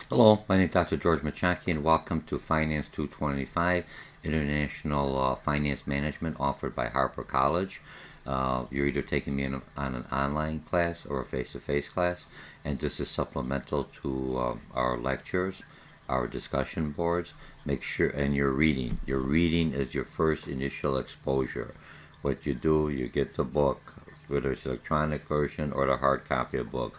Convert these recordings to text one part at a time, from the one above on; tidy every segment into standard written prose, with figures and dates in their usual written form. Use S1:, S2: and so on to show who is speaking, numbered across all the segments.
S1: Hello, my name is Dr. George Mochocki, and welcome to Fin225, International Finance Management offered by Harper College. You're either taking me on an online class or a face-to-face class, and this is supplemental to our lectures, our discussion boards. Make sure, and your reading. Your reading is your first initial exposure. What you do, you get the book, whether it's electronic version or the hard copy of the book.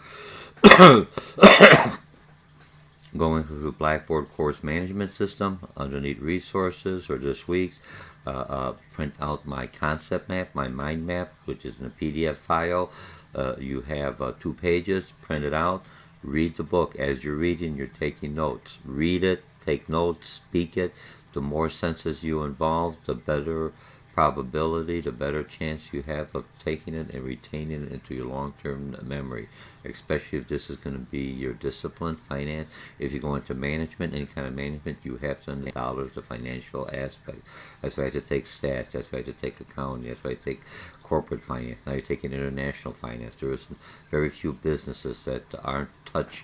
S1: Going through the Blackboard course management system underneath resources or this week's, print out my concept map, my mind map, which is in a PDF file. You have 2 pages, print it out, read the book. As you're reading, you're taking notes. Read it, take notes, speak it. The more senses you involve, the better probability, the better chance you have of taking it and retaining it into your long-term memory, especially if this is going to be your discipline, finance. If you go into management, any kind of management, you have to understand dollars, the financial aspect. That's why I have to take stats. That's why I have to take accounting. That's why I take corporate finance. Now you're taking international finance. There are very few businesses that aren't touched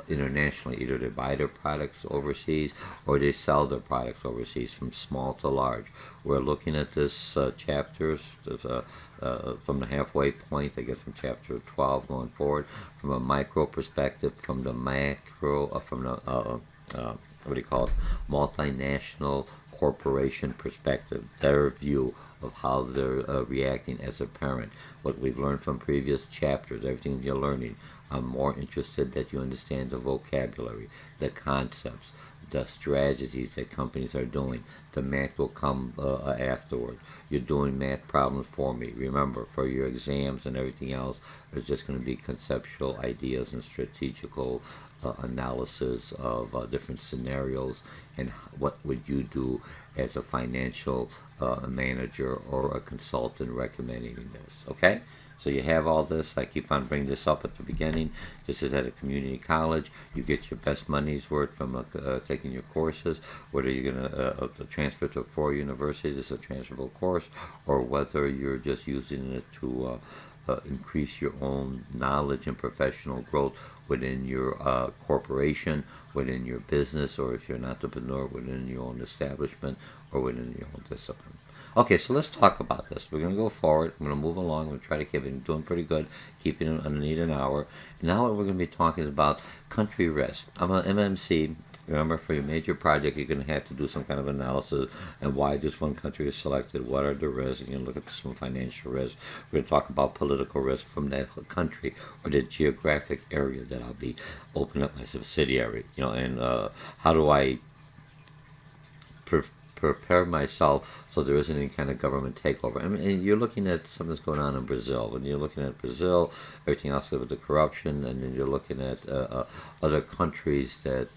S1: internationally. Either they buy their products overseas or they sell their products overseas, from small to large. We're looking at this chapters from the halfway point, I guess from chapter 12 going forward, from a micro perspective, from the macro, from the what do you call it, multinational corporation perspective, their view of how they're reacting as a parent. What we've learned from previous chapters, everything you're learning. I'm more interested that you understand the vocabulary, the concepts, the strategies that companies are doing. The math will come afterward. You're doing math problems for me. Remember, for your exams and everything else, there's just going to be conceptual ideas and strategical analysis of different scenarios and what would you do as a financial manager or a consultant recommending this. Okay? So you have all this. I keep on bringing this up at the beginning. This is at a community college. You get your best money's worth from taking your courses. Whether you're going to transfer to a four-year university, this is a transferable course, or whether you're just using it to increase your own knowledge and professional growth within your corporation, within your business, or if you're an entrepreneur, within your own establishment or within your own discipline. Okay, so let's talk about this. We're going to go forward. I'm going to move along. We're going to try to keep it doing pretty good, keeping it underneath an hour. Now what we're going to be talking is about country risk. I'm an MMC. Remember, for your major project, you're going to have to do some kind of analysis and why this one country is selected, what are the risks, and you look at some financial risks. We're going to talk about political risk from that country or the geographic area that I'll be opening up my subsidiary. And how do I prepare myself so there isn't any kind of government takeover. I mean, and you're looking at something that's going on in Brazil. When you're looking at Brazil, everything else with the corruption, and then you're looking at other countries that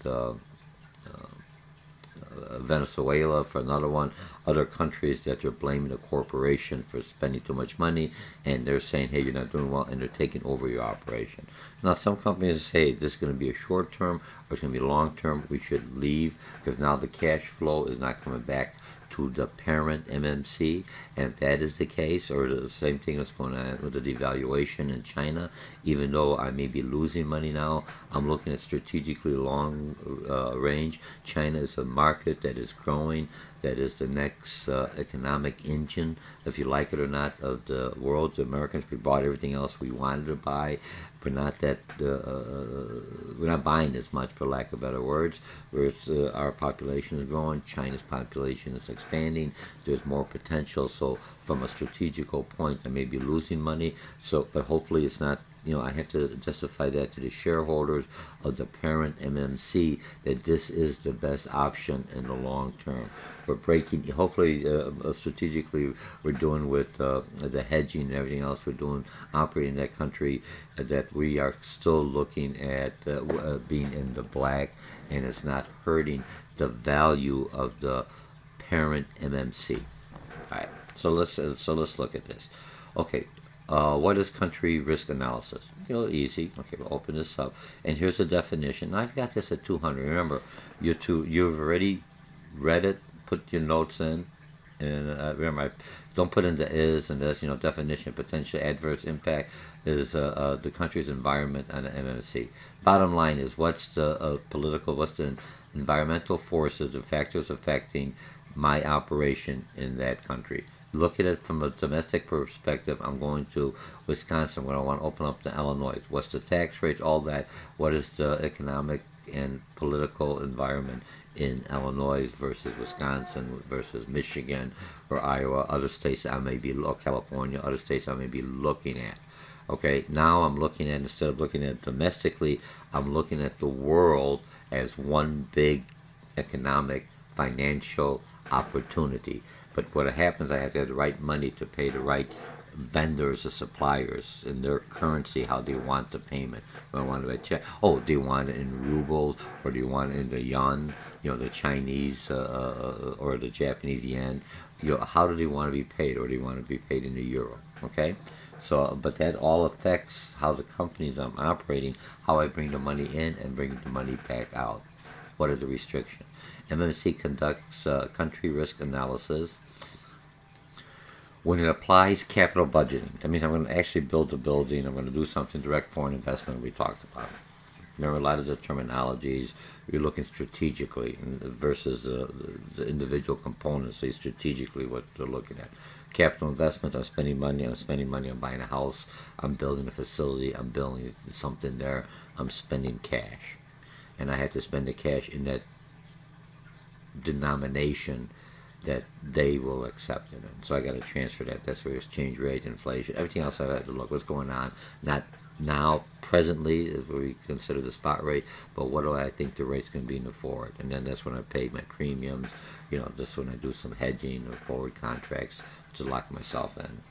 S1: Venezuela for another one, other countries that are blaming the corporation for spending too much money, and they're saying, hey, you're not doing well, and they're taking over your operation. Now, some companies say this is going to be a short term or it's going to be long term. We should leave because now the cash flow is not coming back to the parent MMC, and if that is the case, or the same thing that's going on with the devaluation in China, even though I may be losing money now, I'm looking at strategically long range. China is a market that is growing, that is the next economic engine, if you like it or not, of the world. The Americans, we bought everything else we wanted to buy. We're not buying as much, for lack of better words. Whereas our population is growing, China's population is expanding. There's more potential. So, from a strategical point, I may be losing money. So, but hopefully, it's not. I have to justify that to the shareholders of the parent MMC that this is the best option in the long term. We're breaking, hopefully, strategically, we're doing with the hedging and everything else we're doing, operating in that country, that we are still looking at being in the black, and it's not hurting the value of the parent MMC. All right, so let's look at this. Okay, what is country risk analysis? Easy. Okay, we'll open this up. And here's the definition. I've got this at 200. Remember, you've already read it, put your notes in, And remember, I don't put into is and this, definition of potential adverse impact is the country's environment on the MMC. Bottom line is what's the what's the environmental forces, the factors affecting my operation in that country. Look at it from a domestic perspective. I'm going to Wisconsin where I want to open up to Illinois. What's the tax rate? All that. What is the economic and political environment in Illinois versus Wisconsin versus Michigan or Iowa, other states I may be, California, other states I may be looking at. Okay, now I'm looking at, instead of looking at domestically, I'm looking at the world as one big economic, financial opportunity. But what happens, I have to have the right money to pay the right vendors or suppliers in their currency, how they want the payment. Do I want to check? Oh, do you want it in rubles or do you want it in the yuan? The Chinese or the Japanese yen. How do they want to be paid, or do you want to be paid in the euro? Okay, so but that all affects how the companies I'm operating, how I bring the money in and bring the money back out. What are the restrictions? MMC conducts country risk analysis. When it applies capital budgeting, that means I'm going to actually build a building, I'm going to do something, direct foreign investment we talked about. Remember, a lot of the terminologies, you're looking strategically versus the individual components, so strategically what they're looking at. Capital investment, I'm spending money, I'm buying a house, I'm building a facility, I'm building something there, I'm spending cash. And I have to spend the cash in that denomination that they will accept it in. So I got to transfer that. That's where exchange rate, inflation, everything else I have to look. What's going on? Not now, presently, is where we consider the spot rate, but what do I think the rate's going to be in the forward? And then that's when I pay my premiums. Just when I do some hedging or forward contracts to lock myself in.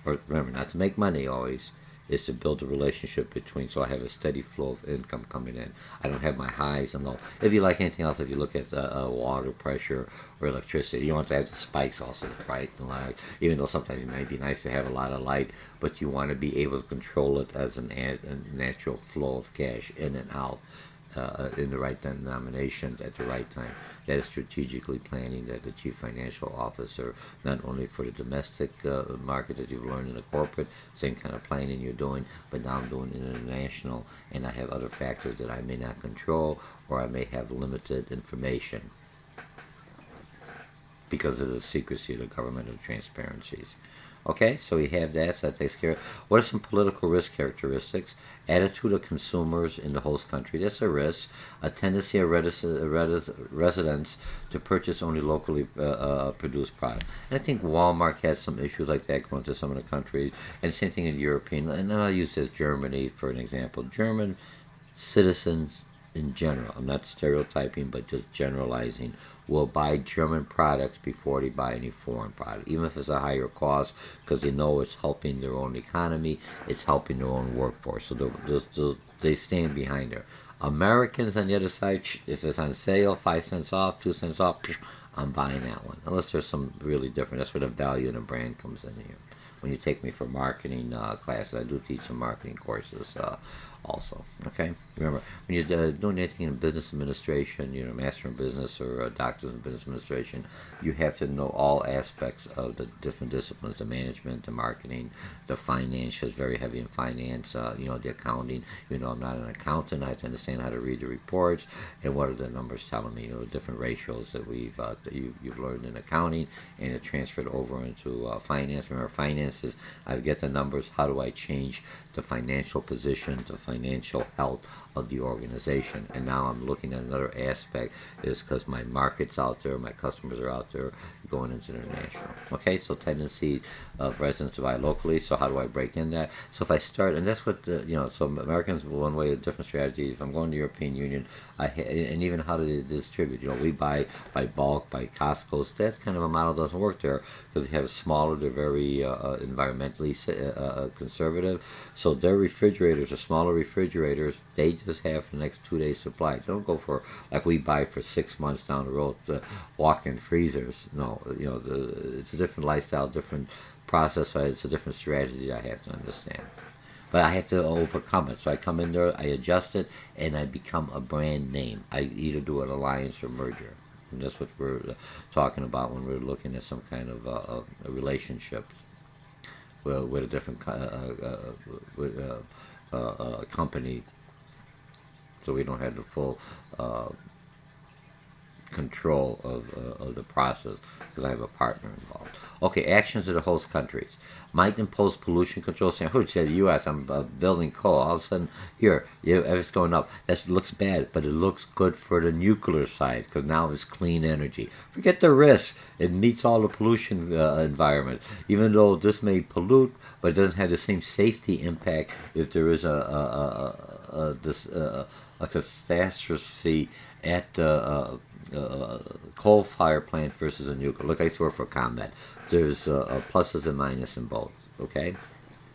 S1: Or remember, not to make money always, is to build a relationship between, so I have a steady flow of income coming in. I don't have my highs and lows. It'd be like anything else. If you look at water pressure or electricity, you want to have the spikes also, right? Even though sometimes it may be nice to have a lot of light, but you want to be able to control it as a natural flow of cash in and out. In the right denominations at the right time. That is strategically planning that the chief financial officer, not only for the domestic market that you've learned in the corporate, same kind of planning you're doing, but now I'm doing international, and I have other factors that I may not control, or I may have limited information because of the secrecy of the government and transparencies. Okay, so we have that, so that takes care of. What are some political risk characteristics? Attitude of consumers in the host country, that's a risk. A tendency of residents to purchase only locally produced products. And I think Walmart had some issues like that going to some of the countries, and same thing in European, and I'll use this Germany for an example. German citizens in general, I'm not stereotyping, but just generalizing, will buy German products before they buy any foreign product, even if it's a higher cost, because they know it's helping their own economy, it's helping their own workforce, so they stand behind her. Americans on the other side, if it's on sale, 5 cents off, 2 cents off, I'm buying that one, unless there's some really different. That's where the value in the brand comes in here. When you take me for marketing classes, I do teach some marketing courses also. Okay, remember when you're doing anything in business administration, master in business or a doctor's in business administration, you have to know all aspects of the different disciplines: the management, the marketing, the finance. Is very heavy in finance. The accounting. I'm not an accountant. I have to understand how to read the reports and what are the numbers telling me. The different ratios that you've learned in accounting, and it transferred over into finance. Remember, finances. I get the numbers. How do I change the financial position, the financial health of the organization? And now I'm looking at another aspect, is because my market's out there, my customers are out there, going into international. Okay, so tendency of residents to buy locally. So how do I break in that? So if I start, and that's what so Americans, one way, a different strategy. If I'm going to the European Union, and even how do they distribute? We buy by bulk, by Costco's. That kind of a model doesn't work there because they have smaller. They're very environmentally conservative. So their refrigerators are smaller refrigerators. They just have for the next 2 days supply. They don't go for, like we buy for 6 months down the road, walk-in freezers. No, it's a different lifestyle, different process. So it's a different strategy I have to understand. But I have to overcome it. So I come in there, I adjust it, and I become a brand name. I either do an alliance or merger. And that's what we're talking about when we're looking at some kind of a relationship with a different company, so we don't have the full control of the process because I have a partner involved. Okay, actions of the host countries might impose pollution control. Saying, oh, the U.S., I'm building coal. All of a sudden, here, it's going up. That looks bad, but it looks good for the nuclear side because now it's clean energy. Forget the risk. It meets all the pollution environment. Even though this may pollute, but it doesn't have the same safety impact if there is a catastrophe at the coal fire plant versus a nuclear. Look, I used to work for combat. There's pluses and minuses in both. Okay,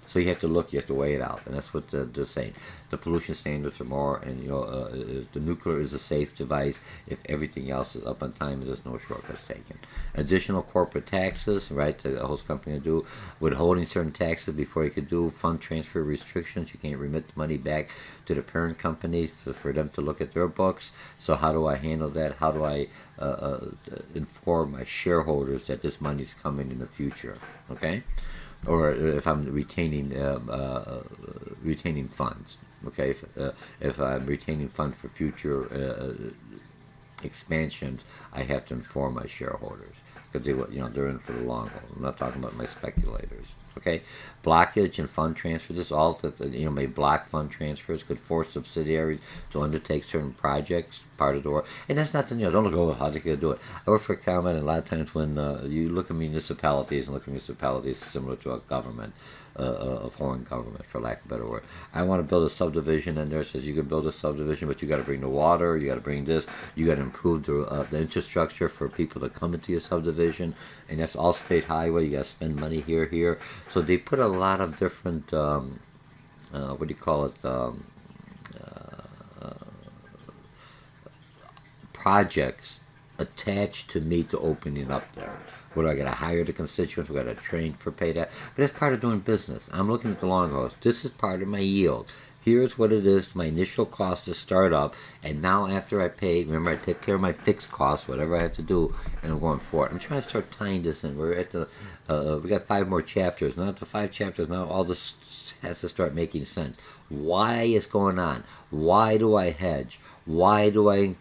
S1: so you have to look, you have to weigh it out, and that's what they're saying. The pollution standards are more, and the nuclear is a safe device if everything else is up on time and there's no shortcuts taken. Additional corporate taxes, right? The host company will do withholding certain taxes before you could do fund transfer restrictions. You can't remit the money back to the parent company for them to look at their books. So how do I handle that? How do I inform my shareholders that this money is coming in the future? Okay. Or if I'm retaining funds, okay. If I'm retaining funds for future expansions, I have to inform my shareholders because they're in for the long haul. I'm not talking about my speculators. Okay, blockage and fund transfer. This all that may block fund transfers, could force subsidiaries to undertake certain projects, part of the work. And that's not don't look over how they can do it. I work for a comment, and a lot of times when you look at municipalities similar to a government, a foreign government, for lack of a better word. I want to build a subdivision, and there says you can build a subdivision, but you got to bring the water, you got to bring this, you got to improve the infrastructure for people to come into your subdivision, and that's all state highway. You got to spend money here. So they put a lot of different, projects attached to me to opening up there. What do I got to hire the constituents? We got to train for pay that. But that's part of doing business. I'm looking at the long haul. This is part of my yield. Here's what it is, my initial cost to start up, and now after I pay, remember I take care of my fixed costs, whatever I have to do, and I'm going for it. I'm trying to start tying this in. We're at the, we got 5 more chapters. Now after 5 chapters, now all this has to start making sense. Why is going on? Why do I hedge? Why do I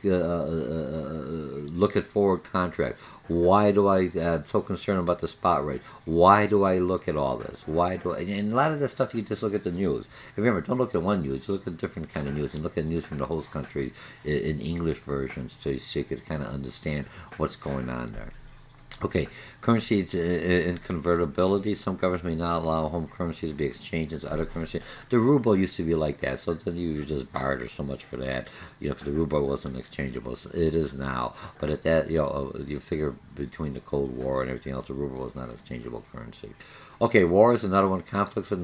S1: look at forward contracts? Why do I'm so concerned about the spot rate? Why do I look at all this? Why do I? And a lot of this stuff you just look at the news. And remember, don't look at one news. Look at different kind of news, and look at news from the host countries in English versions, so you could kind of understand what's going on there. Okay, currencies in convertibility. Some governments may not allow home currencies to be exchanged into other currencies. The ruble used to be like that, so then you just barter so much for that, because the ruble wasn't exchangeable. So it is now, but at that, you figure between the Cold War and everything else, the ruble was not an exchangeable currency. Okay, war is another one. Conflicts with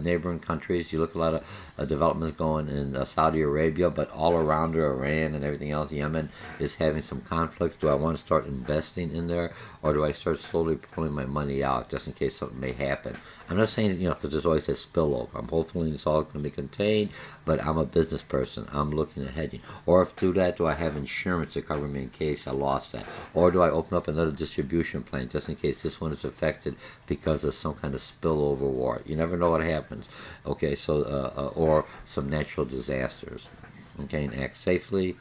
S1: neighboring countries. You look at a lot of developments going in Saudi Arabia, but all around there, Iran and everything else, Yemen is having some conflicts. Do I want to start investing in there, or do I start slowly pulling my money out just in case something may happen? I'm not saying, because there's always a spillover. I'm hopefully it's all going to be contained, but I'm a business person. I'm looking at hedging. Or if through that, do I have insurance to cover me in case I lost that? Or do I open up another distribution plan just in case this one is affected because of some kind of spillover war? You never know what happens. Okay, so, or some natural disasters. Okay, and act safely.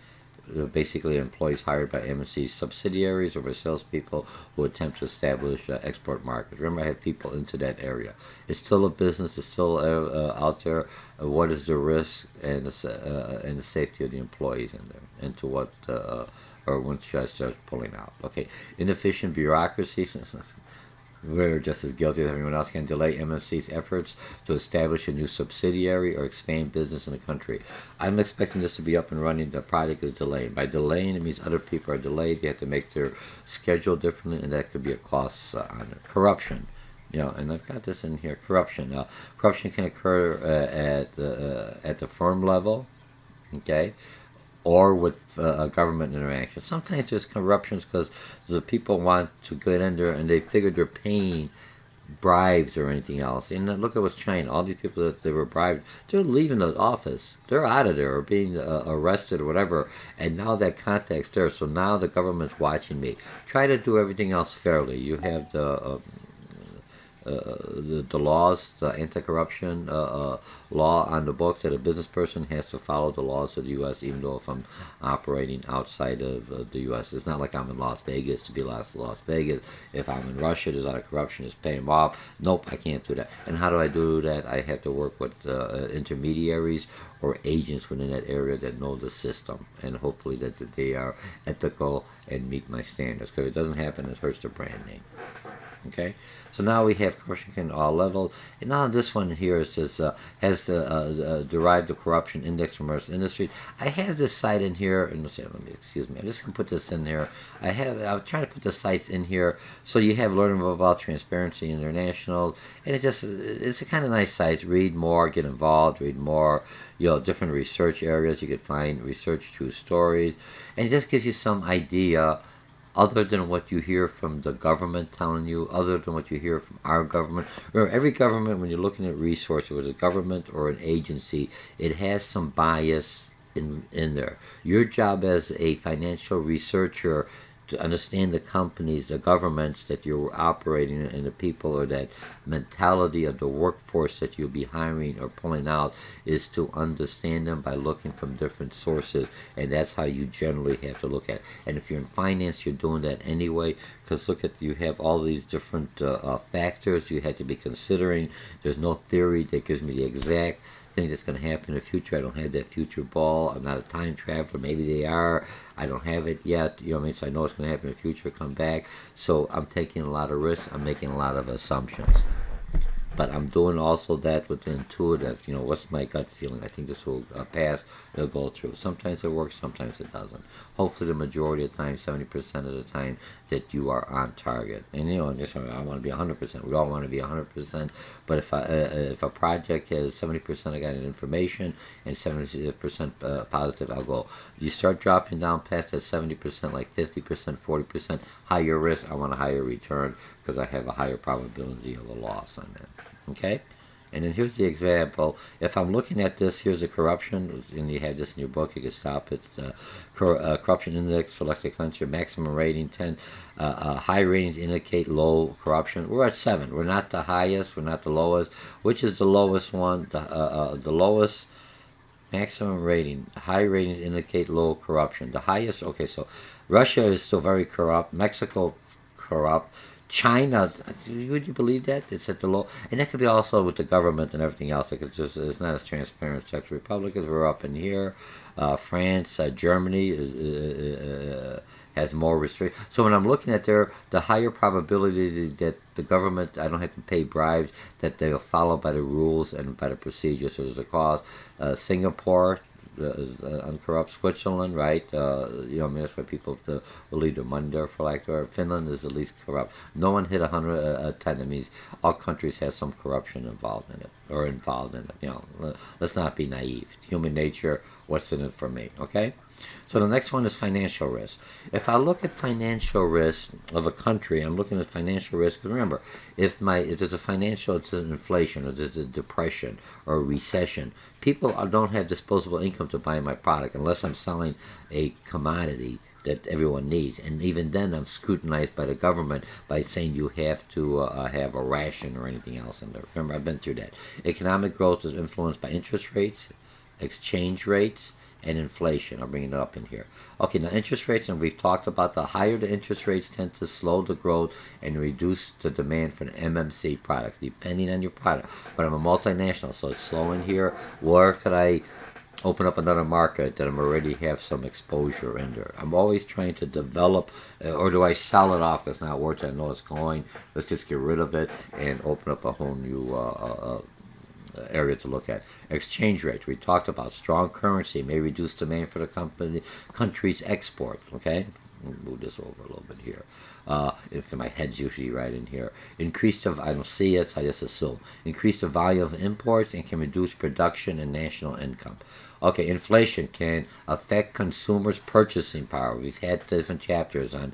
S1: Basically, employees hired by MNC subsidiaries or by salespeople who attempt to establish export markets. Remember, I have people into that area. It's still a business. It's still out there. What is the risk and the safety of the employees in there, and to what or when should I start pulling out? Okay, inefficient bureaucracy. We're just as guilty as everyone else. Can delay MFC's efforts to establish a new subsidiary or expand business in the country. I'm expecting this to be up and running. The project is delayed. By delaying, it means other people are delayed. They have to make their schedule differently, and that could be a cost on it. Corruption. And I've got this in here. Corruption. Corruption can occur at the firm level, okay, or with government interaction. Sometimes there's corruptions because the people want to get in there and they figure they're paying bribes or anything else. And look at what's China. All these people that they were bribed, they're leaving the office. They're out of there or being arrested or whatever. And now that contact's there. So now the government's watching me. Try to do everything else fairly. You have the laws, the anti-corruption law on the book that a business person has to follow the laws of the U.S. even though if I'm operating outside of the U.S. It's not like I'm in Las Vegas to be Las Vegas. If I'm in Russia, there's a lot of corruption, it's paying them off. Nope, I can't do that. And how do I do that? I have to work with intermediaries or agents within that area that know the system and hopefully that they are ethical and meet my standards. Because if it doesn't happen, it hurts the brand name. Okay, so now we have corruption in all levels, and now this one here says has derived the corruption index from most industries. I have this site in here, and excuse me, I'm just gonna put this in here. I'm trying to put the sites in here so you have learning about Transparency International, and it's a kind of nice site. Read more, get involved, read more. Different research areas you could find, research true stories, and it just gives you some idea. Other than what you hear from the government telling you, other than what you hear from our government. Remember, every government, when you're looking at resources, whether it's a government or an agency, it has some bias in there. Your job as a financial researcher to understand the companies, the governments that you're operating in, and the people or that mentality of the workforce that you'll be hiring or pulling out is to understand them by looking from different sources, and that's how you generally have to look at it. And if you're in finance, you're doing that anyway, because look at, you have all these different factors you have to be considering. There's no theory that gives me the exact thing that's going to happen in the future. I don't have that future ball. I'm not a time traveler. Maybe they are. I don't have it yet. You know what I mean? So I know it's going to happen in the future, come back. So I'm taking a lot of risks. I'm making a lot of assumptions. But I'm doing also that with the intuitive, what's my gut feeling? I think this will pass, it'll go through. Sometimes it works, sometimes it doesn't. Hopefully the majority of the time, 70% of the time, that you are on target. And I want to be 100%. We all want to be 100%. But if a project has 70% I got information and 70% positive, I'll go. You start dropping down past that 70%, like 50%, 40%, higher risk, I want a higher return because I have a higher probability of a loss on that. Okay? And then here's the example. If I'm looking at this, here's the corruption, and you have this in your book, you can stop it. Corruption index for elected country, maximum rating 10. High ratings indicate low corruption. We're at 7. We're not the highest, we're not the lowest. Which is the lowest one? The lowest maximum rating. High ratings indicate low corruption. The highest, okay, so Russia is still very corrupt. Mexico, corrupt. China, would you believe that? It's at the low, and that could be also with the government and everything else. Like it's not as transparent as Czech Republic as we're up in here. France, Germany has more restrictions. So when I'm looking at the higher probability that the government, I don't have to pay bribes, that they'll follow by the rules and by the procedures. So there's a cause. Singapore, uncorrupt. Switzerland, right? That's why people will leave their money there for like that. Finland is the least corrupt. No one hit 110. That means all countries have some corruption involved in it. Let's not be naive. Human nature, what's in it for me? Okay? So the next one is financial risk. If I look at financial risk of a country, I'm looking at financial risk. Remember, if there's it's an inflation, or there's a depression, or a recession, people don't have disposable income to buy my product unless I'm selling a commodity that everyone needs. And even then, I'm scrutinized by the government by saying you have to have a ration or anything else in there. Remember, I've been through that. Economic growth is influenced by interest rates, exchange rates, and inflation. I'm bringing it up in here. Okay, now interest rates, and we've talked about the higher the interest rates tend to slow the growth and reduce the demand for the MMC products, depending on your product. But I'm a multinational, so it's slowing here. Where could I open up another market that I'm already have some exposure in there? I'm always trying to develop, or do I sell it off because it's not worth it? I know it's going. Let's just get rid of it and open up a whole new area to look at. Exchange rate. We talked about strong currency may reduce demand for the country's export. Okay, move this over a little bit here. If my head's usually right in here. I don't see it, so I just assume. Increase the volume of imports and can reduce production and national income. Okay, inflation can affect consumers' purchasing power. We've had different chapters on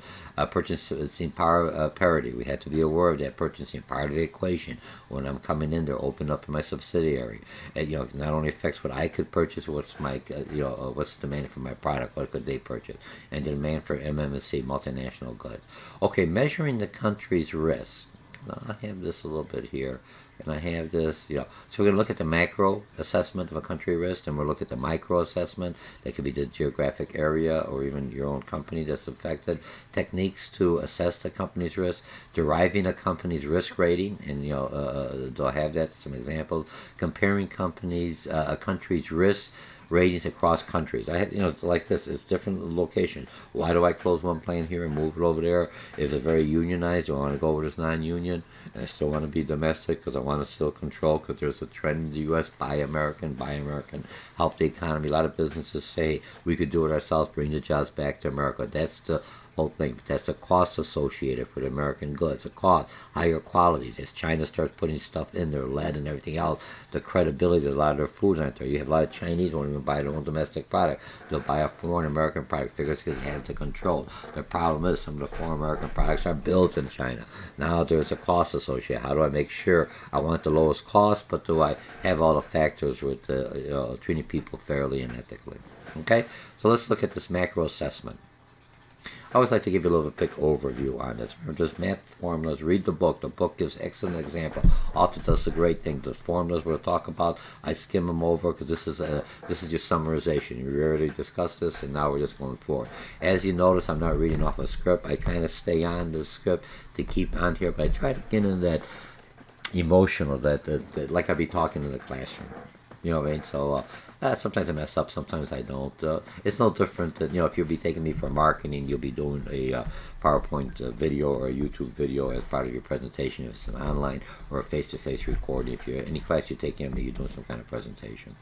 S1: purchasing power parity. We had to be aware of that purchasing part of the equation when I'm coming in to open up my subsidiary. And, not only affects what I could purchase, what's my what's the demand for my product, what could they purchase, and the demand for MMC, multinational goods. Okay, measuring the country's risk. Now, I have this a little bit here, and I have this, so we're going to look at the macro assessment of a country risk, and we'll look at the micro assessment. That could be the geographic area or even your own company that's affected. Techniques to assess the company's risk, deriving a company's risk rating, and, do I have that? Some examples. Comparing a country's risk ratings across countries. I had, it's like this. It's different locations. Why do I close one plant here and move it over there? Is it very unionized? Do I want to go over this non-union? And I still want to be domestic because I want to still control, because there's a trend in the U.S. Buy American, help the economy. A lot of businesses say we could do it ourselves, bring the jobs back to America. That's the whole thing. That's the cost associated with American goods. The cost, higher quality. As China starts putting stuff in there, lead and everything else, the credibility of a lot of their food out there. You have a lot of Chinese won't even buy their own domestic product. They'll buy a foreign American product, figures because it has the control. The problem is some of the foreign American products are built in China. Now there's a cost associated. How do I make sure I want the lowest cost, but do I have all the factors with treating people fairly and ethically? Okay, so let's look at this macro assessment. I always like to give you a little quick overview on this. Remember, there's math formulas. Read the book. The book gives excellent example. Author does a great thing. The formulas we'll talk about, I skim them over because this is your summarization. We already discussed this, and now we're just going forward. As you notice, I'm not reading off a script. I kind of stay on the script to keep on here, but I try to get in that emotional, that like I'd be talking in the classroom. You know what I mean? So sometimes I mess up, sometimes I don't. It's no different than, if you'll be taking me for marketing, you'll be doing a PowerPoint video or a YouTube video as part of your presentation if it's an online or a face-to-face recording. If you're any class you're taking, you're doing some kind of presentation.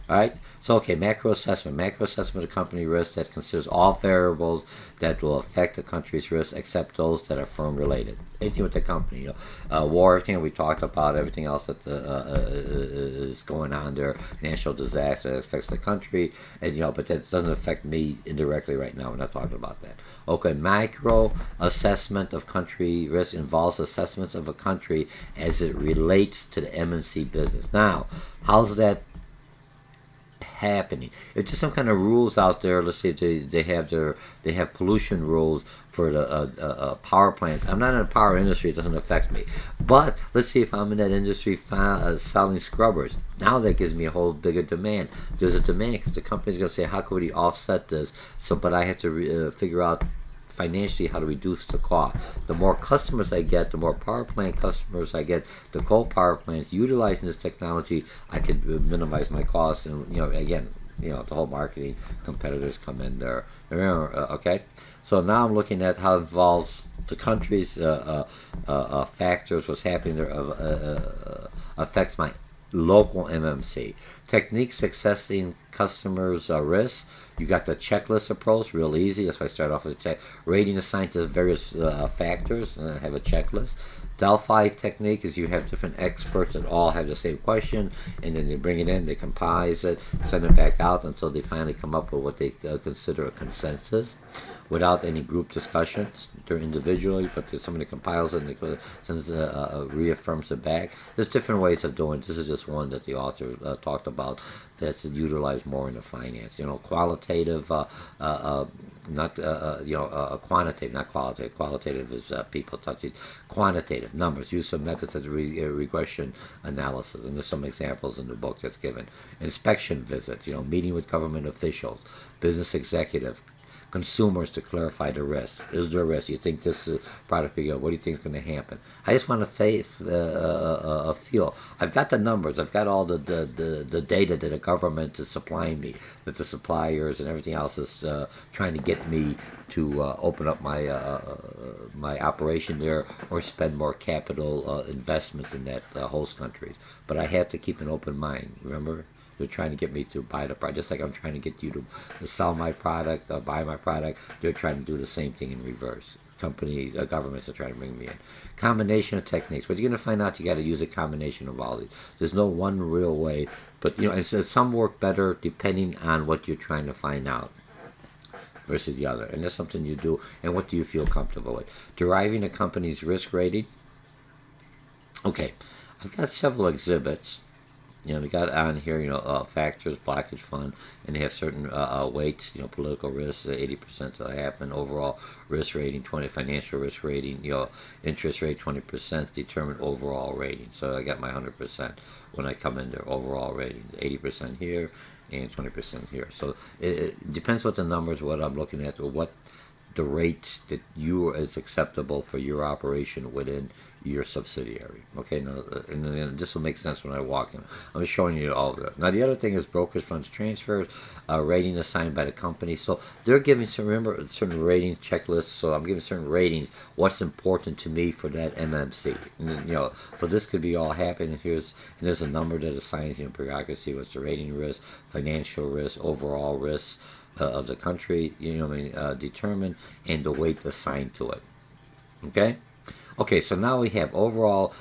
S1: All right? So, okay, macro assessment. Macro assessment of company risk that considers all variables that will affect the country's risk except those that are firm-related. Anything with the company, war, everything we talked about, everything else that is going on there, natural disaster that affects the country, and but that doesn't affect me indirectly right now. We're not talking about that. Okay, macro assessment of country risk involves assessments of a country as it relates to the MNC business. Now, how's that happening? It's just some kind of rules out there. Let's say they have pollution rules for the power plants. I'm not in the power industry; it doesn't affect me. But let's see if I'm in that industry selling scrubbers. Now that gives me a whole bigger demand. There's a demand because the company's going to say, "How can we offset this?" But I have to figure out financially how to reduce the cost. The more customers I get, the more power plant customers I get, the coal power plants utilizing this technology, I could minimize my costs. And again, the whole marketing competitors come in there. Okay, so now I'm looking at how it involves the country's factors, what's happening there affects my local MMC. Techniques assessing customers' risks. You got the checklist approach, real easy. That's why I start off with a check. Rating assigned to various factors, and I have a checklist. Delphi technique is you have different experts that all have the same question, and then they bring it in, they compile it, send it back out until they finally come up with what they consider a consensus, without any group discussions. They're individually, but there's somebody compiles it and reaffirms it back. There's different ways of doing it. This is just one that the author talked about that's utilized more in the finance. Qualitative, quantitative, not qualitative. Qualitative is people touching. Quantitative, numbers. Use some methods of regression analysis, and there's some examples in the book that's given. Inspection visits, meeting with government officials, business executives, consumers to clarify the risk. Is there a risk? You think this product, what do you think is going to happen? I just want to feel. I've got the numbers. I've got all the data that the government is supplying me, that the suppliers and everything else is trying to get me to open up my my operation there or spend more capital investments in that host countries. But I have to keep an open mind. Remember? They're trying to get me to buy the product, just like I'm trying to get you to sell my product, buy my product. They're trying to do the same thing in reverse. companies, governments are trying to bring me in. Combination of techniques. What you're going to find out, you got to use a combination of all these. There's no one real way, but and so some work better depending on what you're trying to find out versus the other. And that's something you do. And what do you feel comfortable with? Deriving a company's risk rating. Okay, I've got several exhibits. We got on here, factors, blockage fund, and they have certain weights, political risk, 80% to happen, overall risk rating, 20, financial risk rating, interest rate, 20%, determine overall rating. So I got my 100% when I come in there, overall rating, 80% here and 20% here. So it depends what the numbers, what I'm looking at, or what the rates that is acceptable for your operation within your subsidiary. Okay, now and this will make sense when I walk in. I'm just showing you all of that. Now the other thing is brokers, funds, transfers, rating assigned by the company. So they're giving certain rating checklists. So I'm giving certain ratings. What's important to me for that MMC? And, so this could be all happening. There's a number that assigns bureaucracy. What's the rating risk, financial risk, overall risk of the country? Determined, and the weight assigned to it. Okay, so now we have overall,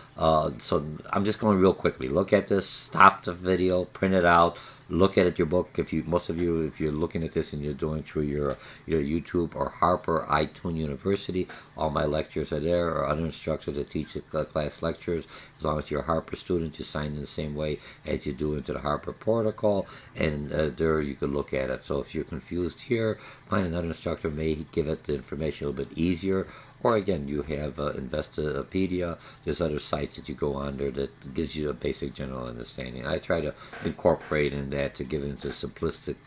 S1: so I'm just going real quickly. Look at this, stop the video, print it out, look at it, your book. Most of you, if you're looking at this and you're doing through your YouTube or Harper iTunes University, all my lectures are there, or other instructors that teach the class lectures. As long as you're a Harper student, you sign in the same way as you do into the Harper protocol, and there you can look at it. So if you're confused here, find another instructor, may give it the information a little bit easier. Or again, you have Investopedia. There's other sites that you go on there that gives you a basic general understanding. I try to incorporate in that to give it into a simplistic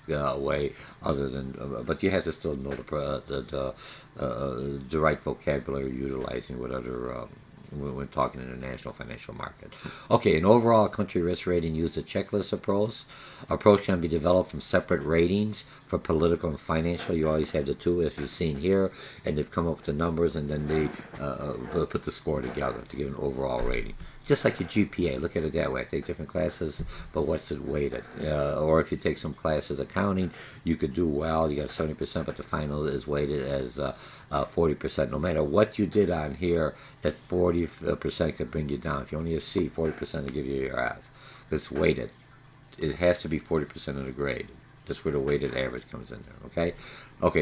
S1: way, other than, but you have to still know the right vocabulary utilizing what other. When talking international financial market. Okay, an overall country risk rating used a checklist approach. Approach can be developed from separate ratings for political and financial. You always have the two, as you've seen here, and they've come up with the numbers, and then they put the score together to give an overall rating. Just like your GPA, look at it that way. I take different classes, but what's it weighted? Or if you take some classes, accounting, you could do well. You got 70%, but the final is weighted as 40%. No matter what you did on here, that 40% could bring you down. If you only a C, 40% will give you your F. It's weighted. It has to be 40% of the grade. That's where the weighted average comes in there, okay?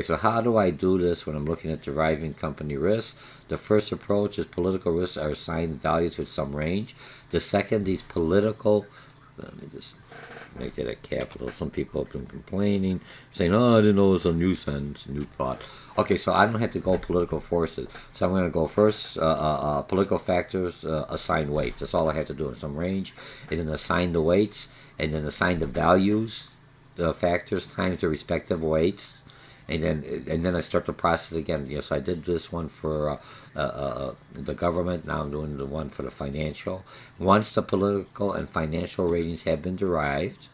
S1: So how do I do this when I'm looking at deriving company risk? The first approach is political risks are assigned values with some range. The second, these political, let me just make it a capital. Some people have been complaining, saying, I didn't know it was a new sentence, new thought. Okay, so I don't have to go political forces. So I'm going to go first, political factors, assign weights. That's all I have to do in some range. And then assign the weights, and then assign the values, the factors times the respective weights, and then I start the process again. So I did this one for the government. Now I'm doing the one for the financial. Once the political and financial ratings have been derived,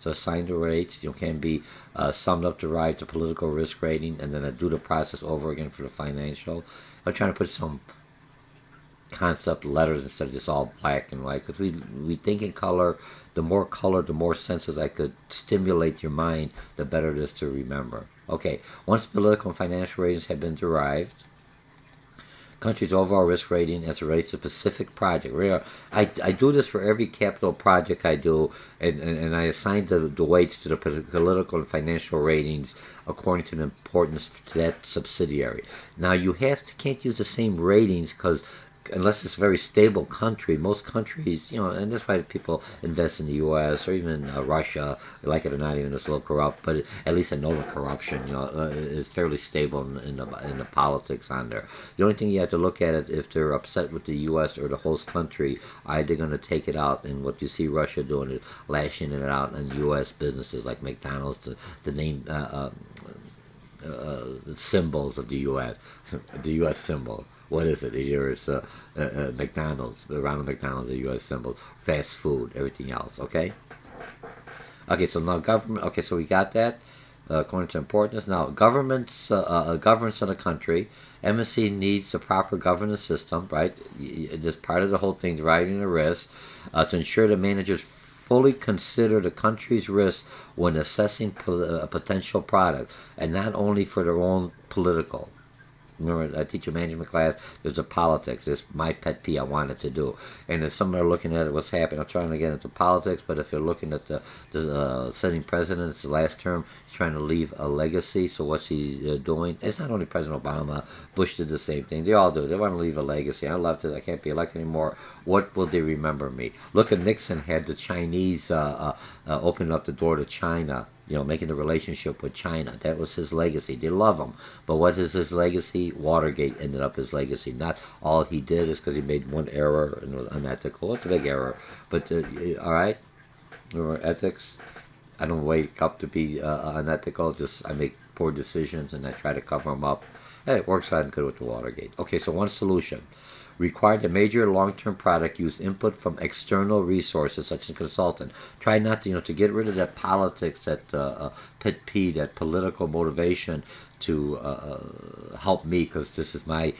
S1: so assign the rates. Can be summed up, derived to political risk rating, and then I do the process over again for the financial. I'm trying to put some concept letters instead of just all black and white, because we think in color. The more senses I could stimulate your mind, the better it is to remember. Okay, once political and financial ratings have been derived, country's overall risk rating as it relates to specific project. I do this for every capital project I do, and I assign the weights to the political and financial ratings according to the importance to that subsidiary. Now you can't use the same ratings, because unless it's a very stable country, most countries, and that's why people invest in the U.S. or even Russia, like it or not, even it's a little corrupt, but at least I know the corruption, is fairly stable in the politics on there. The only thing you have to look at it, if they're upset with the U.S. or the host country, are they going to take it out? And what you see Russia doing is lashing it out on U.S. businesses like McDonald's, the name symbols of the U.S., the U.S. symbol. What is it? It's McDonald's, Ronald McDonald's, the U.S. symbol, fast food, everything else, okay? Okay, so now government, okay, so we got that, according to importance. Now, governance of the country, MSC needs a proper governance system, right? This part of the whole thing, deriving the risk, to ensure the managers fully consider the country's risk when assessing a potential product, and not only for their own political. Remember, I teach a management class. There's a politics. It's my pet peeve. I wanted to do, and if some are looking at what's happening, I'm trying to get into politics. But if you're looking at the sitting president, it's the last term. He's trying to leave a legacy. So what's he doing? It's not only President Obama. Bush did the same thing. They all do. They want to leave a legacy. I left it. I can't be elected anymore. What will they remember me? Look at Nixon had the Chinese opening up the door to China. Making the relationship with China. That was his legacy. They love him. But what is his legacy? Watergate ended up his legacy. Not all he did is because he made one error and was unethical. It's a big error. But, all right? Remember ethics? I don't wake up to be unethical. Just I make poor decisions and I try to cover them up. Hey, it works out good with the Watergate. Okay, so one solution. Required a major long-term product use input from external resources such as a consultant. Try not to get rid of that politics, that pet peeve, that political motivation to help me because this is my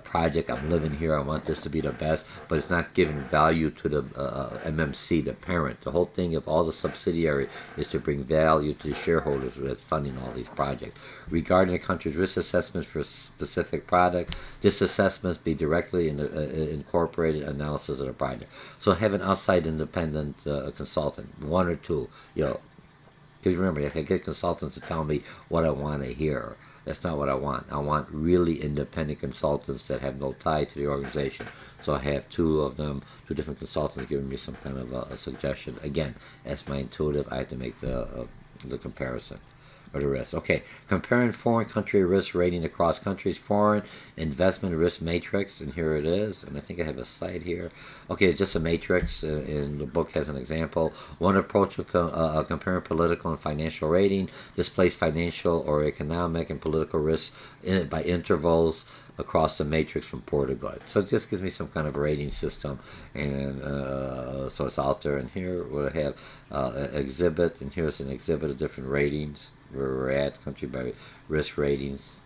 S1: project. I'm living here. I want this to be the best, but it's not giving value to the MMC, the parent. The whole thing of all the subsidiary is to bring value to the shareholders that's funding all these projects. Regarding the country's risk assessments for a specific product, this assessments be directly incorporated analysis of the project. So have an outside independent consultant, one or two, because remember, I can get consultants to tell me what I want to hear. That's not what I want. I want really independent consultants that have no tie to the organization. So I have two of them, two different consultants giving me some kind of a suggestion. Again, that's my intuitive. I have to make the comparison. Or the risk. Okay, comparing foreign country risk rating across countries, foreign investment risk matrix, and here it is. And I think I have a slide here. Okay, it's just a matrix, and the book has an example. One approach of comparing political and financial rating displays financial or economic and political risks by intervals across the matrix from poor to good. So it just gives me some kind of rating system, and so it's out there. And here we have exhibit, and here's an exhibit of different ratings where we're at, country by risk ratings.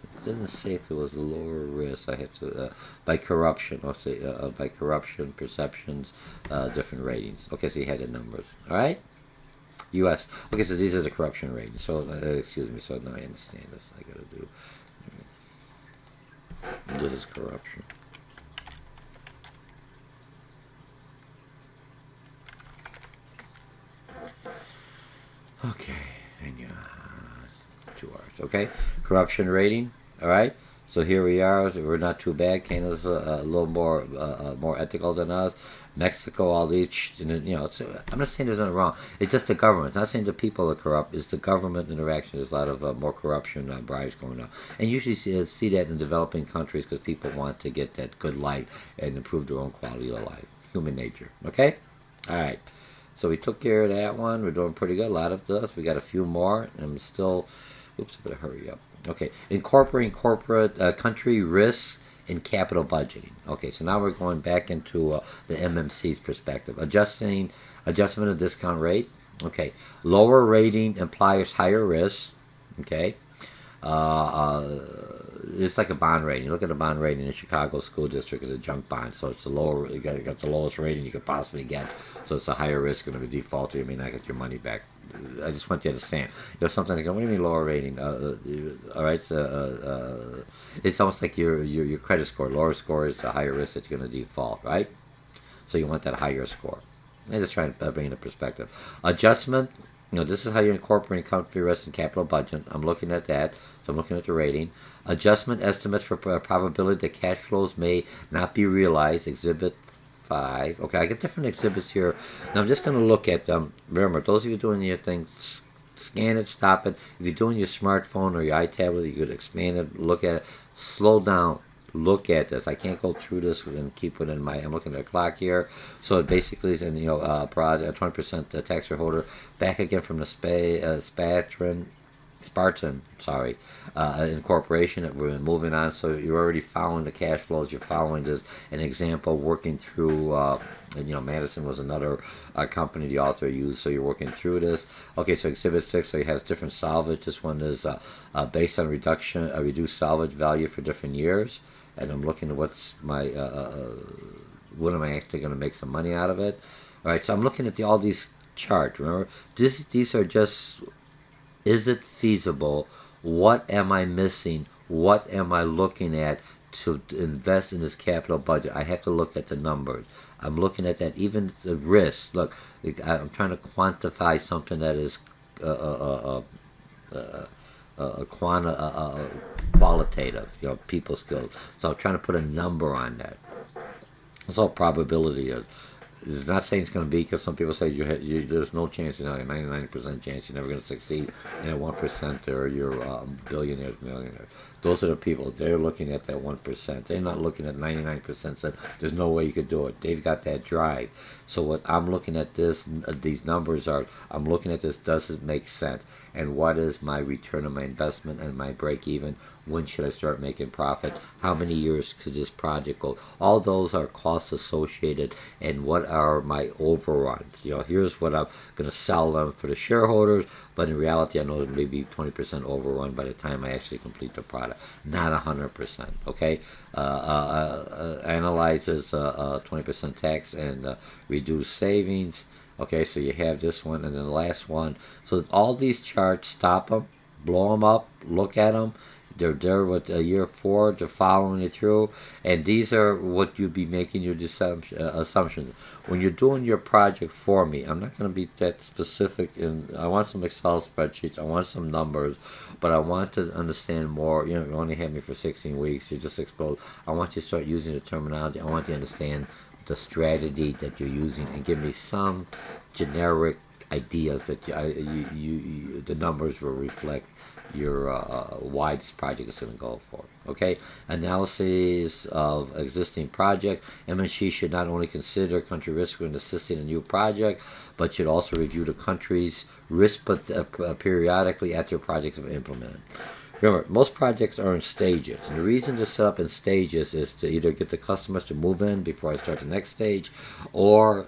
S1: It didn't say if it was lower risk. I have to by corruption. I'll say by corruption, perceptions, different ratings. Okay, so you had the numbers. All right. U.S. Okay, so these are the corruption ratings. So excuse me. So now I understand this. I got to do. This is corruption. Okay, and 2 hours. Okay, corruption rating. All right. So here we are. We're not too bad. Canada's a little more ethical than us. Mexico, all these, I'm not saying there's nothing wrong. It's just the government. I'm not saying the people are corrupt. It's the government interaction. There's a lot of more corruption, bribes going on. And usually see that in developing countries because people want to get that good life and improve their own quality of life. Human nature. Okay? All right. So we took care of that one. We're doing pretty good. A lot of this. We got a few more. And I'm still, oops, I better hurry up. Okay. Incorporating corporate country risks in capital budgeting. Okay, so now we're going back into the MMC's perspective. Adjustment of discount rate. Okay, lower rating implies higher risk. Okay, it's like a bond rating. Look at the bond rating in Chicago School District is a junk bond, so it's the lower. You got the lowest rating you could possibly get. So it's a higher risk, and if it default, you may not get your money back. I just want you to understand. Sometimes you go, what do you mean lower rating? All right, it's almost like your credit score. Lower score is a higher risk that you're going to default, right? So you want that higher score. I'm just trying to bring it into perspective. Adjustment. This is how you're incorporating company risk and capital budget. I'm looking at that. So I'm looking at the rating. Adjustment estimates for probability that cash flows may not be realized. Exhibit 5. Okay, I get different exhibits here. Now I'm just going to look at them. Remember, those of you doing your thing, scan it, stop it. If you're doing your smartphone or your iTablet, you could expand it, look at it, slow down, look at this. I can't go through this and keep it in my. I'm looking at the clock here. So it basically is, and project 20% tax rate holder back again from the Spartan, incorporation that we're moving on. So you're already following the cash flows. You're following this an example working through. Madison was another company the author used. So you're working through this. Okay, so Exhibit 6. So it has different salvage. This one is based on reduced salvage value for different years. And I'm looking at what's my when am I actually going to make some money out of it? All right. So I'm looking at all these charts. Remember, these are just. Is it feasible? What am I missing? what am I looking at to invest in this capital budget? I have to look at the numbers. I'm looking at that, even the risk. Look, I'm trying to quantify something that is qualitative, people skills. So I'm trying to put a number on that. That's all probability is. It's not saying it's going to be, because some people say there's no chance, 99% chance you're never going to succeed, and at 1% you're billionaires, millionaires. Those are the people. They're looking at that 1%. They're not looking at 99%. Saying there's no way you could do it. They've got that drive. So what I'm looking at these numbers are. I'm looking at this. Does it make sense? And what is my return on my investment and my break even? When should I start making profit? How many years could this project go? All those are costs associated, and what are my overruns? Here's what I'm going to sell them for the shareholders, but in reality, I know it may be 20% overrun by the time I actually complete the product, not 100%. Okay, analyzes 20% tax and reduced savings. Okay, so you have this one, and then the last one. So all these charts, stop them, blow them up, look at them. They're there with year 4. They're following it through, and these are what you'd be making your assumptions. When you're doing your project for me, I'm not going to be that specific. I want some Excel spreadsheets. I want some numbers, but I want to understand more. You only had me for 16 weeks. You just explode. I want you to start using the terminology. I want you to understand the strategy that you're using, and give me some generic ideas that the numbers will reflect your why this project is going to go for. Okay, analysis of existing project. M&C should not only consider country risk when assisting a new project, but should also review the country's risk periodically after projects are implemented. Remember, most projects are in stages, and the reason to set up in stages is to either get the customers to move in before I start the next stage, or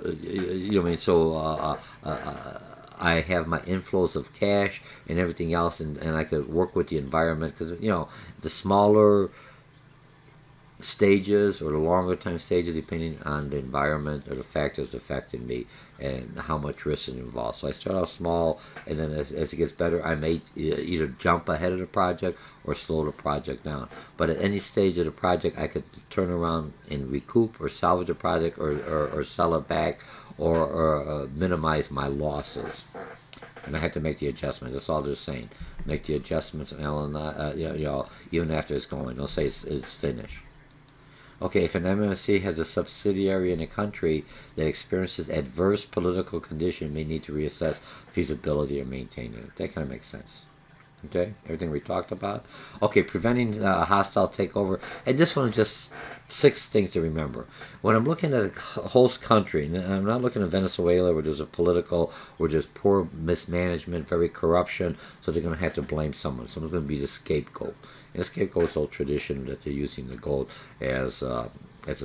S1: I have my inflows of cash and everything else, and I could work with the environment, because the smaller stages or the longer time stages, depending on the environment or the factors affecting me and how much risk is involved. So I start off small, and then as it gets better, I may either jump ahead of the project or slow the project down. But at any stage of the project, I could turn around and recoup or salvage the project, or sell it back, or minimize my losses. And I have to make the adjustments. That's all they're saying. Make the adjustments, and even after it's going, they'll say it's finished. Okay, if an MNC has a subsidiary in a country that experiences adverse political condition, may need to reassess feasibility of maintaining it. That kind of makes sense. Okay, everything we talked about. Okay, preventing hostile takeover. And this one is just 6 things to remember. When I'm looking at a host country, and I'm not looking at Venezuela where there's where there's poor mismanagement, very corruption, so they're going to have to blame someone. Someone's going to be the scapegoat. And the scapegoat's old tradition that they're using the gold as a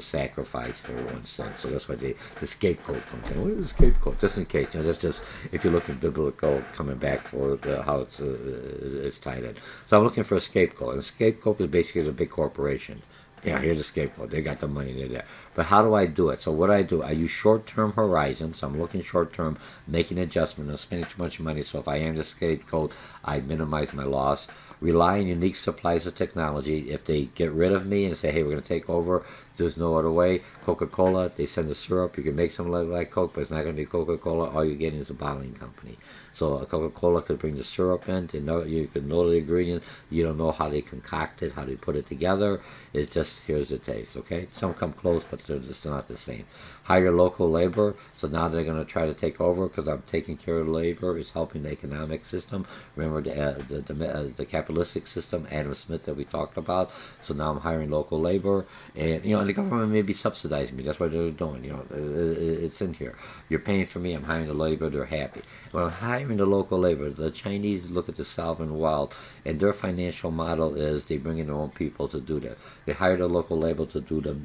S1: sacrifice for one sin. So that's why the scapegoat comes in. What is the scapegoat? Just in case, that's just if you look at biblical coming back for how it's tied in. So I'm looking for a scapegoat, and a scapegoat is basically the big corporation. Here's a scapegoat. They got the money, they're there. But how do I do it? So what I do, I use short-term horizons. So I'm looking short-term, making adjustments, not spending too much money. So if I am the scapegoat, I minimize my loss. Rely on unique supplies of technology. If they get rid of me and say, hey, we're going to take over, there's no other way. Coca-Cola, they send the syrup. You can make something like Coke, but it's not going to be Coca-Cola. All you're getting is a bottling company. So Coca-Cola could bring the syrup in. You can know the ingredient. You don't know how they concoct it, how they put it together. It's just, here's the taste, okay? Some come close, but they're just not the same. Hire local labor. So now they're going to try to take over because I'm taking care of the labor. It's helping the economic system. Remember the capitalistic system, Adam Smith, that we talked about. So now I'm hiring local labor. And, the government may be subsidizing me. That's what they're doing. It's in here. You're paying for me. I'm hiring the labor. They're happy. When I'm hiring the local labor, the Chinese look at the sovereign wealth, and their financial model is they bring in their own people to do that. They hire the local labor to do the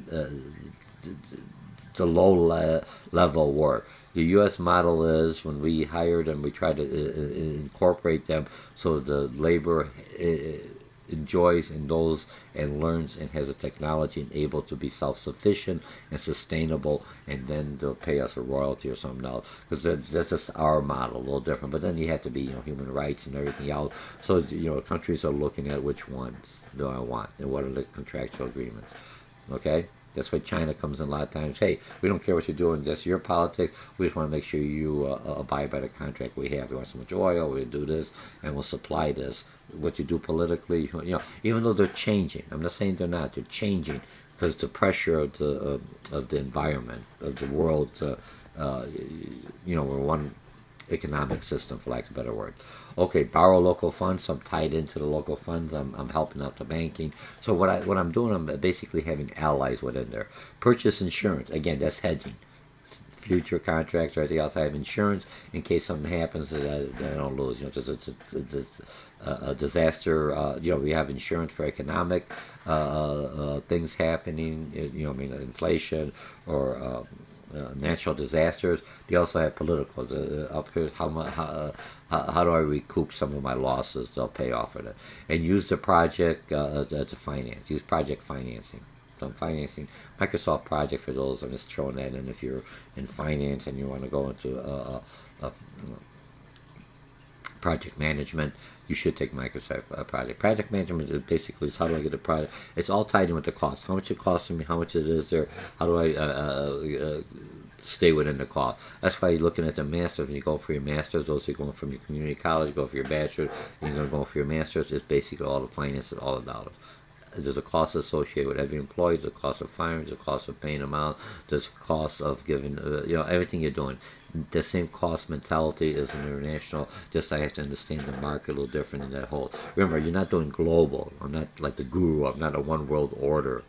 S1: low-level work. The U.S. model is when we hire them, we try to incorporate them so the labor is enjoys and knows and learns and has the technology and able to be self-sufficient and sustainable, and then they'll pay us a royalty or something else, because that's just our model, a little different. But then you have to be, human rights and everything else. So, countries are looking at which ones do I want and what are the contractual agreements. Okay? That's why China comes in a lot of times. Hey, we don't care what you're doing. That's your politics. We just want to make sure you abide by the contract we have. We want so much oil. We'll do this, and we'll supply this. What you do politically, even though they're changing. I'm not saying they're not. They're changing because the pressure of the environment, of the world. We're one economic system, for lack of a better word. Okay, borrow local funds. So I'm tied into the local funds. I'm helping out the banking. So what I'm doing, I'm basically having allies within there. Purchase insurance. Again, that's hedging. Future contracts or anything else. I have insurance in case something happens that I don't lose. There's a disaster. We have insurance for economic things happening. Inflation or natural disasters. They also have political. Up here, how do I recoup some of my losses? They'll pay off of it. And use the project to finance. Use project financing. So I'm financing Microsoft project for those. I'm just throwing that in if you're in finance and you want to go into project management. You should take Microsoft project. Project management basically is how do I get a project. It's all tied in with the cost. How much it costs me, how much it is there, how do I stay within the cost. That's why you're looking at the master's. When you go for your master's, those are going from your community college, you go for your bachelor's, and you're going to go for your master's. It's basically all the finances, all the dollars. There's a cost associated with every employee. There's a cost of firing. There's a cost of paying them out. There's a cost of giving, everything you're doing. The same cost mentality is international. Just I have to understand the market a little different in that whole. Remember, you're not doing global. I'm not like the guru. I'm not a one world order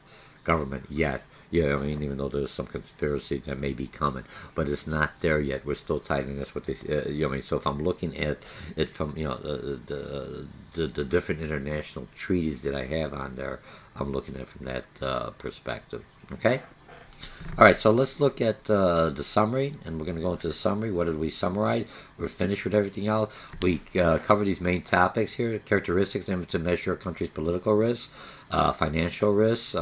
S1: government yet. Even though there's some conspiracy that may be coming, but it's not there yet. We're still tight in this. What they, So if I'm looking at it from, the different international treaties that I have on there, I'm looking at it from that perspective. Okay. All right, so let's look at the summary, and we're going to go into the summary. What did we summarize? We're finished with everything else. We cover these main topics here: characteristics to measure a country's political risk, financial risks.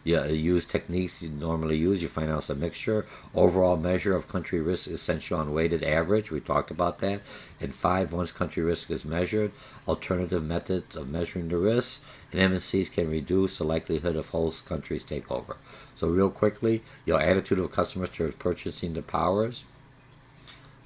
S1: Use techniques you normally use. You find out it's a mixture. Overall measure of country risk essential on weighted average. We talked about that. And 5, once country risk is measured, alternative methods of measuring the risk. And MNCs can reduce the likelihood of host countries takeover. So real quickly, attitude of customers towards purchasing the powers.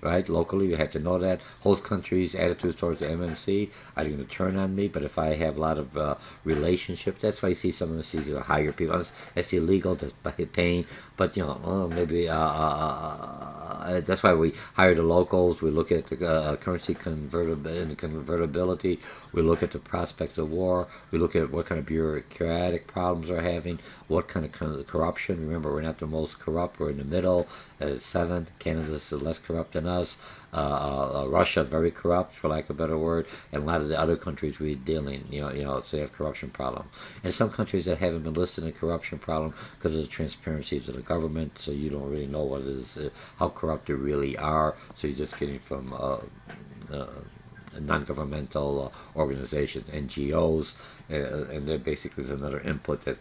S1: Right, locally, you have to know that. Host countries' attitudes towards the MNC are going to turn on me, but if I have a lot of relationships, that's why you see some MNCs that are higher people. That's illegal, that's paying, but maybe that's why we hire the locals. We look at the currency convertibility. We look at the prospects of war. We look at what kind of bureaucratic problems they're having, what kind of corruption. Remember, we're not the most corrupt. We're in the middle. 7. Canada's less corrupt than us. Russia, very corrupt, for lack of a better word, and a lot of the other countries we're dealing, so they have corruption problems. And some countries that haven't been listed in corruption problem because of the transparencies of the government, so you don't really know what it is, how corrupt they really are. So you're just getting from non-governmental organizations, NGOs, and that basically is another input that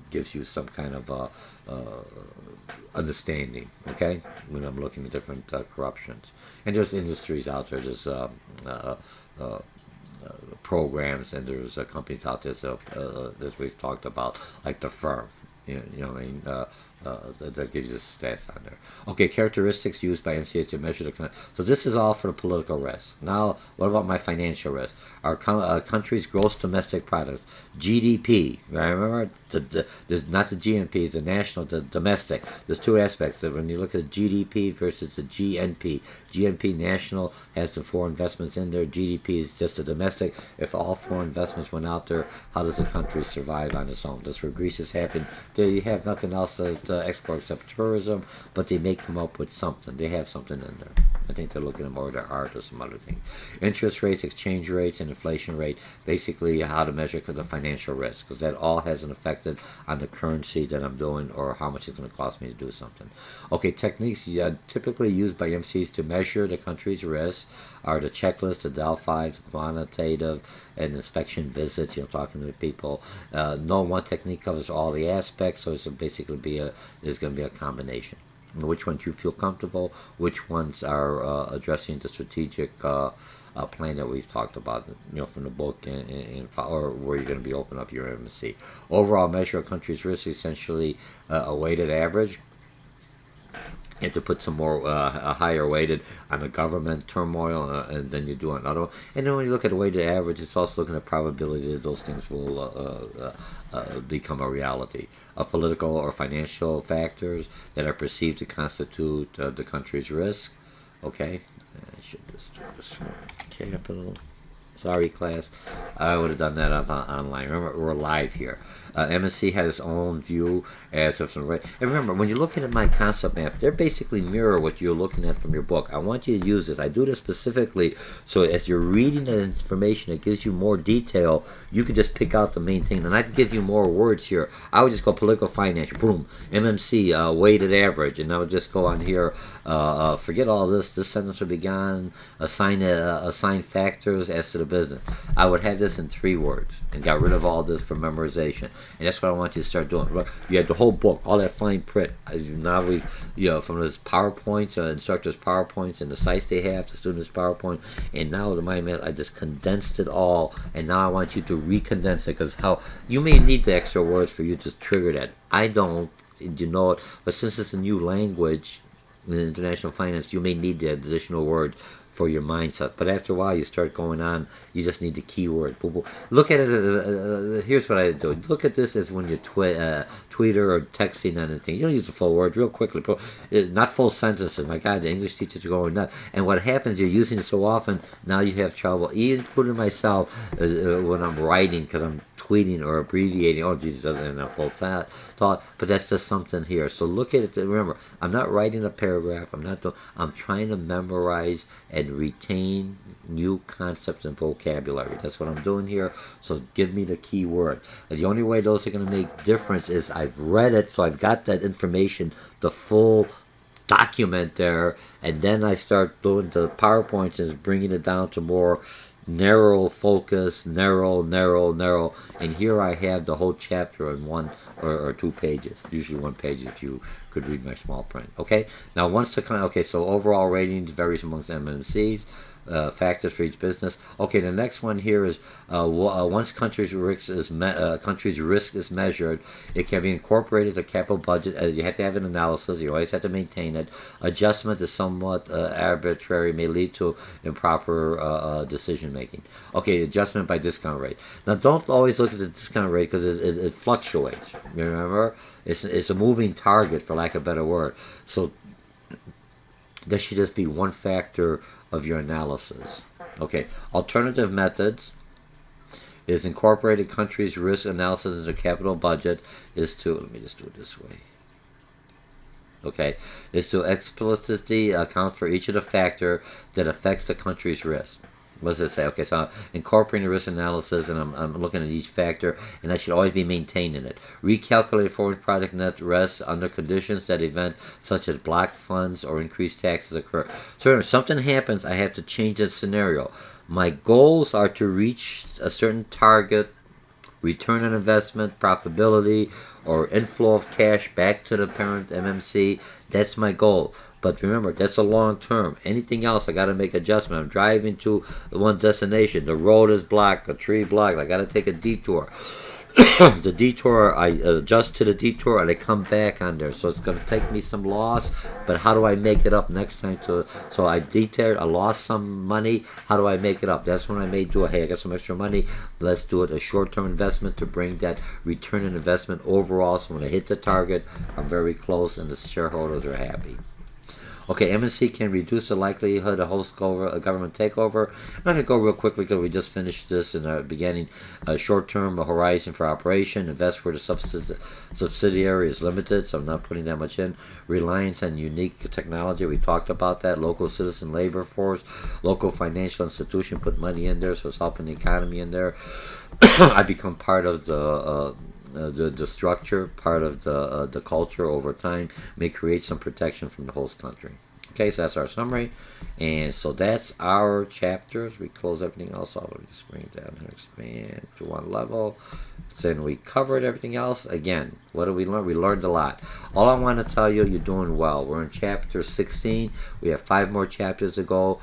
S1: gives you some kind of understanding, okay, when I'm looking at different corruptions. And there's industries out there, there's programs, and there's companies out there that we've talked about, like the firm, that gives you the stats on there. Okay, characteristics used by MCAs to measure the. So this is all for the political risk. Now, what about my financial risk? Our country's gross domestic product, GDP. Remember, there's not the GNP, the national, the domestic. There's two aspects. When you look at GDP versus the GNP, GNP national has the 4 investments in there. GDP is just the domestic. If all 4 investments went out there, how does the country survive on its own? That's where Greece is happening. They have nothing else to export except tourism, but they may come up with something. They have something in there. I think they're looking at more of their art or some other things. Interest rates, exchange rates, and inflation rate, basically how to measure the financial risk, because that all has an effect on the currency that I'm doing or how much it's going to cost me to do something. Okay, techniques typically used by MCs to measure the country's risk are the checklist, the Delphi, the quantitative, and inspection visits. Talking to people. No one technique covers all the aspects, so it's basically is going to be a combination. Which ones you feel comfortable? Which ones are addressing the strategic plan that we've talked about, from the book, or where you're going to be opening up your MSC. Overall measure of country's risk, essentially a weighted average. You have to put some more a higher weighted on the government turmoil, and then you do another one. And then when you look at the weighted average, it's also looking at probability that those things will become a reality. Political or financial factors that are perceived to constitute the country's risk. Okay, I should just do this one. Capital. Sorry, class. I would have done that online. Remember, we're live here. MSC has its own view as of right. And remember, when you're looking at my concept map, they're basically mirror what you're looking at from your book. I want you to use this. I do this specifically so as you're reading that information, it gives you more detail. You can just pick out the main thing. And I can give you more words here. I would just go political financial, boom, MMC, weighted average, and I would just go on here. Forget all this. This sentence would be gone. Assign factors as to the business. I would have this in 3 words and got rid of all this for memorization. And that's what I want you to start doing. You had the whole book, all that fine print. Now we've, from this PowerPoint, instructors' PowerPoints, and the sites they have, the students' PowerPoint, and now the mind map, I just condensed it all, and now I want you to recondense it, because you may need the extra words for you to trigger that. I don't, it, but since it's a new language in international finance, you may need the additional word for your mindset. But after a while, you start going on. You just need the keyword. Look at it. Here's what I do. Look at this as when you're tweeter or texting anything. You don't use the full word real quickly. Not full sentences. My God, the English teachers are going nuts. And what happens, you're using it so often, now you have trouble. Including myself when I'm writing, because I'm tweeting or abbreviating. Oh, Jesus doesn't have full thought. But that's just something here. So look at it. Remember, I'm not writing a paragraph. I'm trying to memorize and retain new concepts and vocabulary. That's what I'm doing here. So give me the key word. And the only way those are going to make difference is I've read it, so I've got that information, the full document there, and then I start doing the PowerPoints and bringing it down to more narrow focus, narrow, and here I have the whole chapter in 1 or 2 pages, usually 1 page if you could read my small print. Okay, now so overall ratings varies amongst MNCs. Factors for each business. Okay, the next one here is once country's risk is measured, it can be incorporated to capital budget. You have to have an analysis. You always have to maintain it. Adjustment is somewhat arbitrary, may lead to improper decision making. Okay, adjustment by discount rate. Now, don't always look at the discount rate because it fluctuates. You remember, it's a moving target, for lack of a better word. So there should just be one factor of your analysis. Okay, alternative methods is incorporated countries' risk analysis into capital budget let me just do it this way. Okay, is to explicitly account for each of the factor that affects the country's risk. What does it say? Okay, so I'm incorporating the risk analysis, and I'm looking at each factor, and I should always be maintaining it. Recalculate forward product net rest under conditions that event such as blocked funds or increased taxes occur. So remember, something happens, I have to change that scenario. My goals are to reach a certain target, return on investment, profitability, or inflow of cash back to the parent MMC. That's my goal. But remember, that's a long term. Anything else, I got to make adjustment. I'm driving to one destination. The road is blocked, a tree blocked. I got to take a detour. The detour, I adjust to the detour, and I come back on there. So it's going to take me some loss, but how do I make it up next time? So I detoured, I lost some money. How do I make it up? That's when I may do hey, I got some extra money. Let's do it a short-term investment to bring that return on investment overall. So when I hit the target, I'm very close, and the shareholders are happy. Okay, MNC can reduce the likelihood of host government takeover. I'm not going to go real quickly because we just finished this in the beginning. Short-term horizon for operation. Invest where the subsidiary is limited, so I'm not putting that much in. Reliance on unique technology. We talked about that. Local citizen labor force. Local financial institution put money in there, so it's helping the economy in there. I become part of the structure, part of the culture over time, may create some protection from the host country. Okay, so that's our summary. And so that's our chapters. We close everything else off. Let me just bring it down and expand to one level. Then we covered everything else. Again, what did we learn? We learned a lot. All I want to tell you, you're doing well. We're in chapter 16. We have 5 more chapters to go.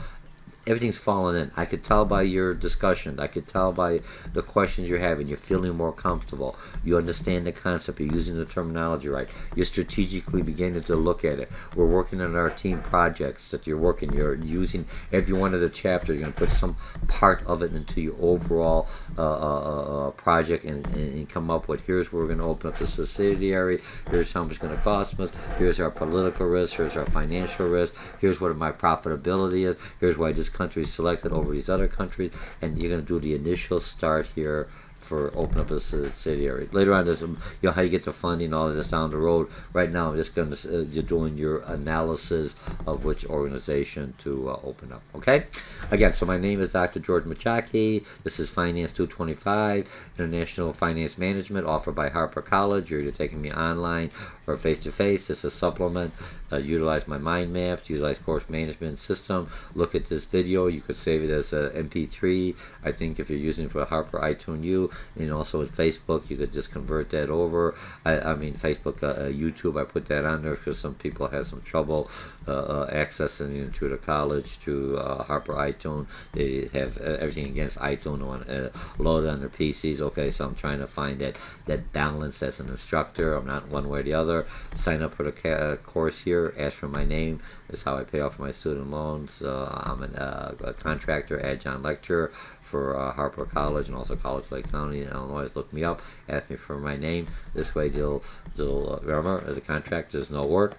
S1: Everything's falling in. I could tell by your discussion. I could tell by the questions you're having. You're feeling more comfortable. You understand the concept. You're using the terminology right. You're strategically beginning to look at it. We're working on our team projects that you're working. You're using every one of the chapters. You're going to put some part of it into your overall project and come up with, here's where we're going to open up the subsidiary. Here's how much it's going to cost us. Here's our political risk. Here's our financial risk. Here's what my profitability is. Here's why this country is selected over these other countries, and you're going to do the initial start here for open up a subsidiary. Later on, there's how you get the funding, all of this down the road. Right now, I'm just going to you're doing your analysis of which organization to open up. Okay. Again, so my name is Dr. George Mochocki. This is Fin225, International Finance Management, offered by Harper College. You're either taking me online or face to face. This is a supplement. Utilize my mind maps. Utilize course management system. Look at this video. You could save it as a MP3. I think if you're using it for Harper iTunes U, and also with Facebook, you could just convert that over. I mean Facebook, YouTube. I put that on there because some people have some trouble accessing into the college to Harper iTunes. They have everything against iTunes on loaded on their PCs. Okay, so I'm trying to find that balance as an instructor. I'm not one way or the other. Sign up for the course here. Ask for my name. That's how I pay off my student loans. I'm a contractor, adjunct lecturer for Harper College and also College Lake County in Illinois. Look me up. Ask me for my name. This way they'll remember, as a contractor, there's no work,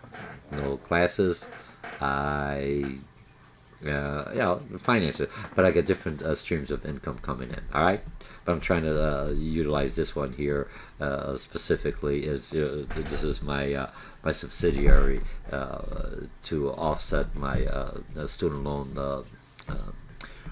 S1: no classes. Finances, but I get different streams of income coming in. All right, but I'm trying to utilize this one here specifically. This is my my subsidiary to offset my student loan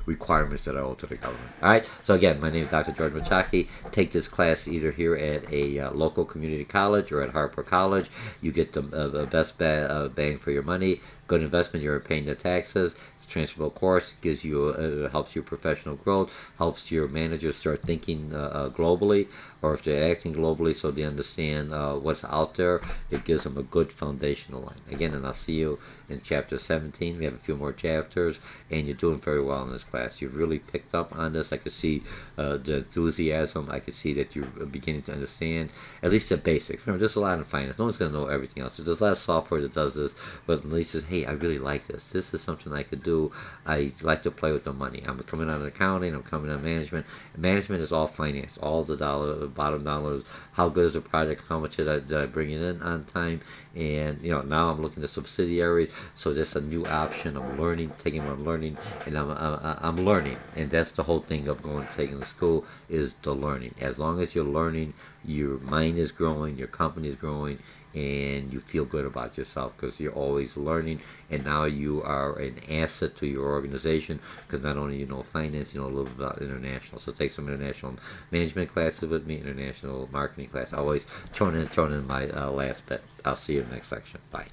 S1: requirements that I owe to the government. All right. So again, my name is Dr. George Mochocki. Take this class either here at a local community college or at Harper College. You get the best bang for your money. Good investment. You're paying the taxes. Transferable course gives you helps your professional growth, helps your managers start thinking globally, or if they're acting globally, so they understand what's out there. It gives them a good foundational line. Again, and I'll see you in chapter 17. We have a few more chapters, and you're doing very well in this class. You've really picked up on this. I could see the enthusiasm. I could see that you're beginning to understand at least the basics. Remember, there's a lot in finance. No one's going to know everything else. There's a lot of software that does this, but at least says, hey, I really like this. This is something I could do. I like to play with the money. I'm coming out of accounting. I'm coming out of management. Management is all finance. All the bottom dollars. How good is the project? How much did I bring it in on time? And now I'm looking at subsidiaries. So that's a new option. I'm learning, taking what I'm learning, and I'm learning. And that's the whole thing of taking to school is the learning. As long as you're learning, your mind is growing, your company is growing, and you feel good about yourself because you're always learning, and now you are an asset to your organization because not only you know finance, you know a little bit about international. So take some international management classes with me, international marketing class. I always throw in my last bit. I'll see you in the next section. Bye.